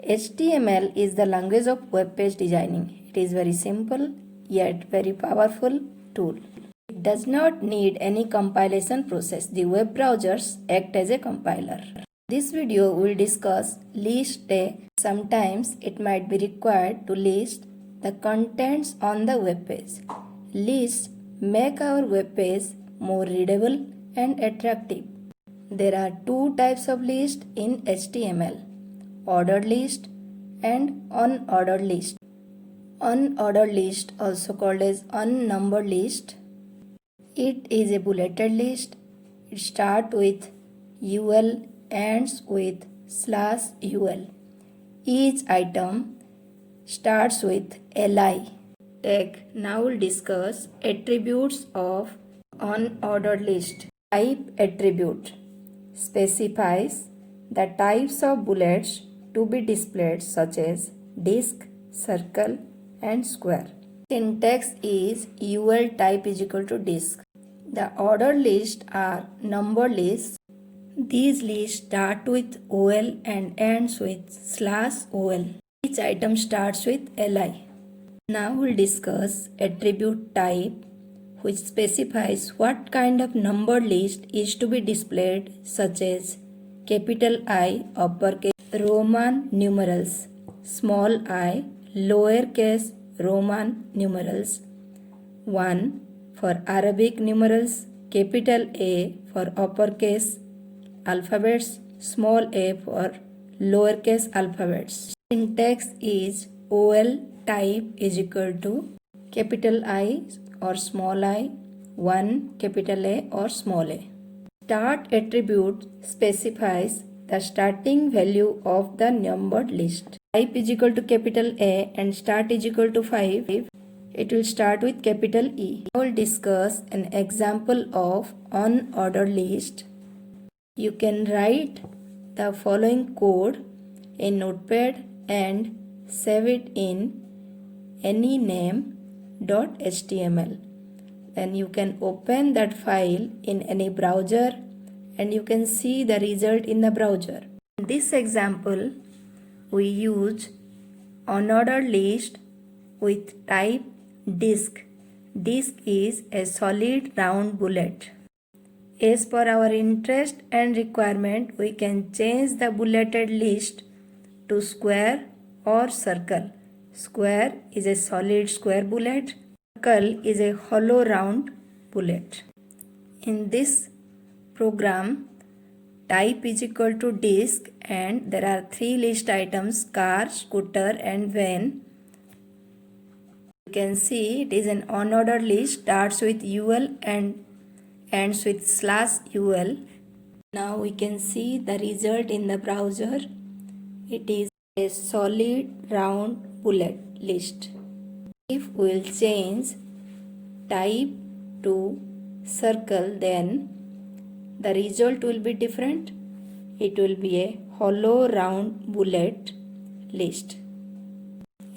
HTML is the language of web page designing. It is very simple yet very powerful tool. It does not need any compilation process. The web browsers act as a compiler. This video will discuss list day. Sometimes it might be required to list the contents on the web page. Lists make our web page more readable and attractive. There are two types of list in HTML: ordered list and unordered list. Unordered list, also called as unnumbered list. It is a bulleted list. It starts with UL, ends with /UL. Each item starts with LI. Now we'll discuss attributes of unordered list. Type attribute specifies the types of bullets to be displayed, such as disk, circle, and square. Syntax is UL type is equal to disk. The ordered lists are numbered lists. These lists start with OL and ends with /OL. Each item starts with LI. Now we'll discuss attribute type, which specifies what kind of numbered list is to be displayed, such as capital I, uppercase Roman numerals, small I, lowercase Roman numerals, 1 for Arabic numerals, capital A for uppercase alphabets, small a for lowercase alphabets. Syntax is OL type is equal to capital I or small I, 1 capital A or small a. Start attribute specifies the starting value of the numbered list. Type is equal to capital A and start is equal to 5. It will start with capital E. I will discuss an example of unordered list. You can write the following code in notepad and save it in anyname.html. Then you can open that file in any browser and you can see the result in the browser. In this example, we use unordered list with type disk. Disk is a solid round bullet. As per our interest and requirement, we can change the bulleted list to square or circle. Square is a solid square bullet. Circle is a hollow round bullet. In this program, type is equal to disk and there are 3 list items: car, scooter and van. You can see it is an unordered list, starts with UL and ends with /UL. Now we can see the result in the browser. It is a solid round bullet list. If we will change type to circle, then the result will be different. It will be a hollow round bullet list.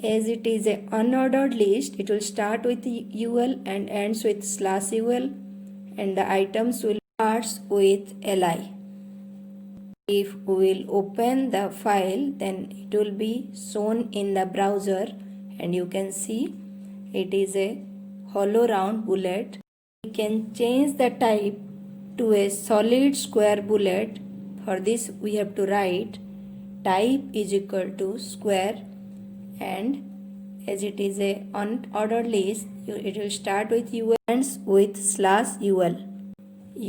As it is a unordered list, it will start with UL and ends with /UL, and the items will start with LI. If we will open the file, then it will be shown in the browser and you can see it is a hollow round bullet. We can change the type to a solid square bullet. For this we have to write type is equal to square, and as it is a unordered list, it will start with UL and ends with /UL.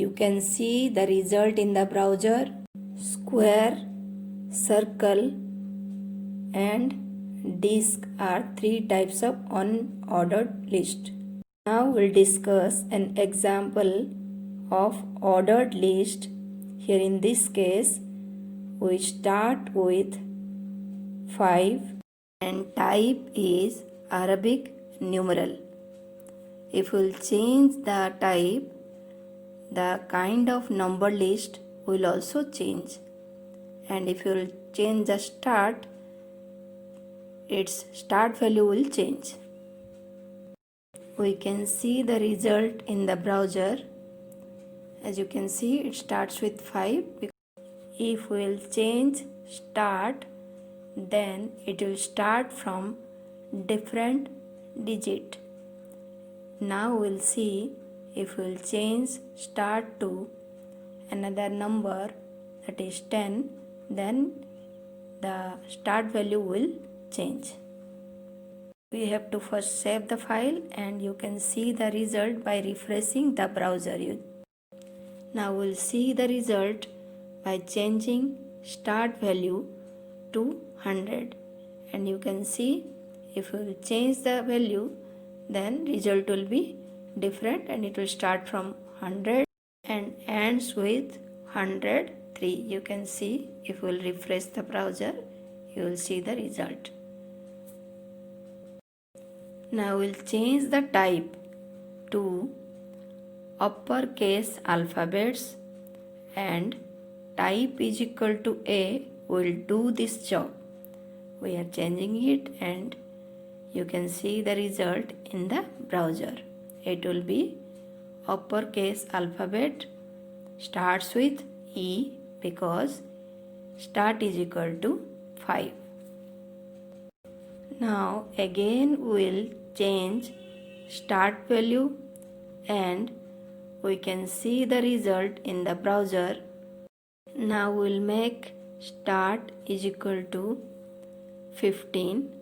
You can see the result in the browser. Square, circle and disk are 3 types of unordered list. Now we'll discuss an example of ordered list. Here in this case, we start with 5 and type is Arabic numeral. If we'll change the type, the kind of number list will also change, and if you will change the start, its start value will change. We can see the result in the browser. As you can see, it starts with 5. If we will change start, then it will start from different digit. Now we'll see if we'll change start to another number, that is 10, then the start value will change. We have to first save the file, and you can see the result by refreshing the browser. Now we'll see the result by changing start value to 100, and you can see if we will change the value, then result will be different, and it will start from 100 and ends with 103. You can see if we will refresh the browser, you will see the result. Now we'll change the type to uppercase alphabets, and type is equal to A will do this job. We are changing it, and you can see the result in the browser. It will be uppercase alphabet, starts with E because start is equal to 5. Now again we'll change start value, and we can see the result in the browser. Now we'll make start is equal to 15,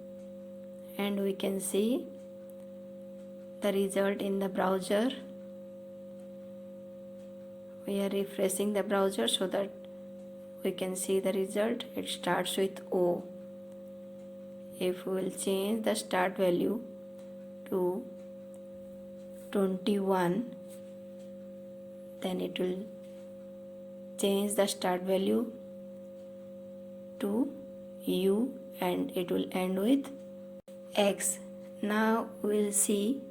and we can see the result in the browser. We are refreshing the browser so that we can see the result. It starts with O. If we will change the start value to 21, then it will change the start value to U, and it will end with X. Now we will see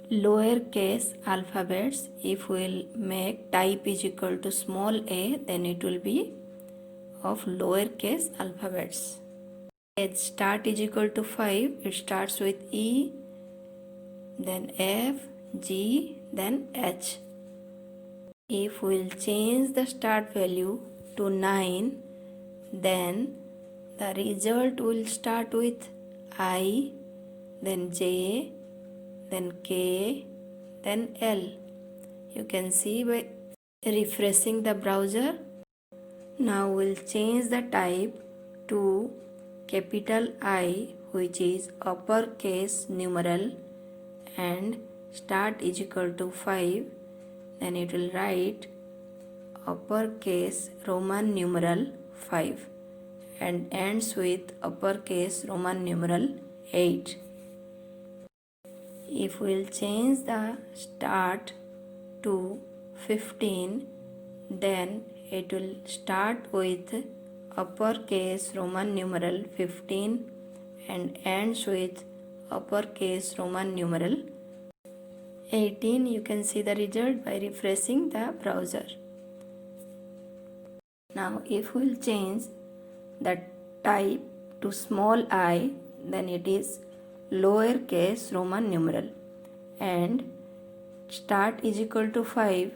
lowercase alphabets. If we will make type is equal to small a, then it will be of lowercase alphabets. As start is equal to 5, it starts with E, then F, G, then H. If we will change the start value to 9, then the result will start with I, then J, then K, then L. You can see by refreshing the browser. Now we'll change the type to capital I, which is uppercase numeral, and start is equal to 5. Then it will write uppercase Roman numeral 5 and ends with uppercase Roman numeral 8. If we will change the start to 15, then it will start with uppercase Roman numeral 15 and ends with uppercase Roman numeral 18. You can see the result by refreshing the browser. Now if we will change the type to small I, then it is lowercase Roman numeral, and start is equal to 5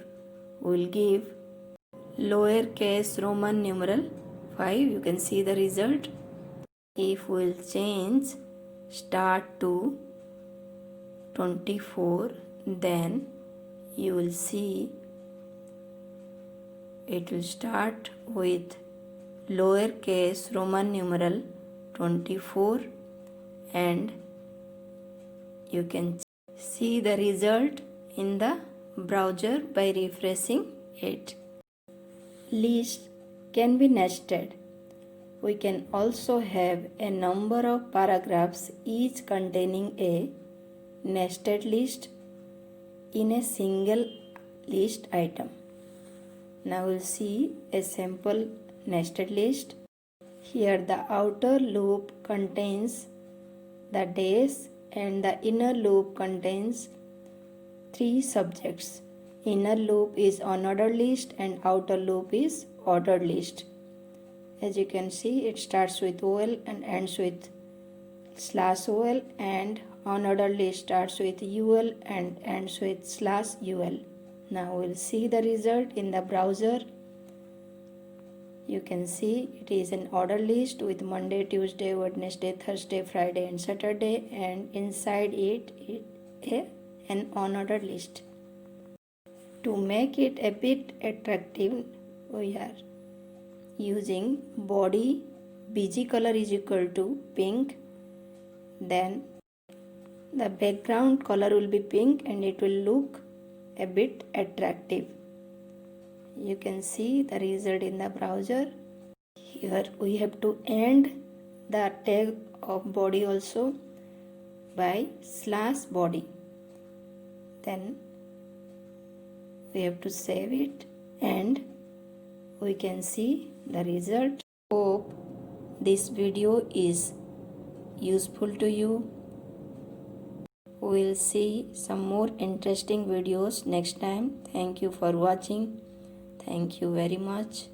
will give lowercase Roman numeral 5. You can see the result. If we will change start to 24, then you will see it will start with lowercase Roman numeral 24, and you can see the result in the browser by refreshing it. List can be nested. We can also have a number of paragraphs each containing a nested list in a single list item. Now we'll see a sample nested list. Here the outer loop contains the days and the inner loop contains 3 subjects. Inner loop is unordered list and outer loop is ordered list. As you can see, it starts with OL and ends with /OL, and unordered list starts with UL and ends with /UL. Now we'll see the result in the browser. You can see it is an order list with Monday, Tuesday, Wednesday, Thursday, Friday and Saturday, and inside an unordered list. To make it a bit attractive, we are using body bg color is equal to pink, then the background color will be pink and it will look a bit attractive. You can see the result in the browser. Here we have to end the tag of body also by /body. Then we have to save it and we can see the result. Hope this video is useful to you. We will see some more interesting videos next time. Thank you for watching. Thank you very much.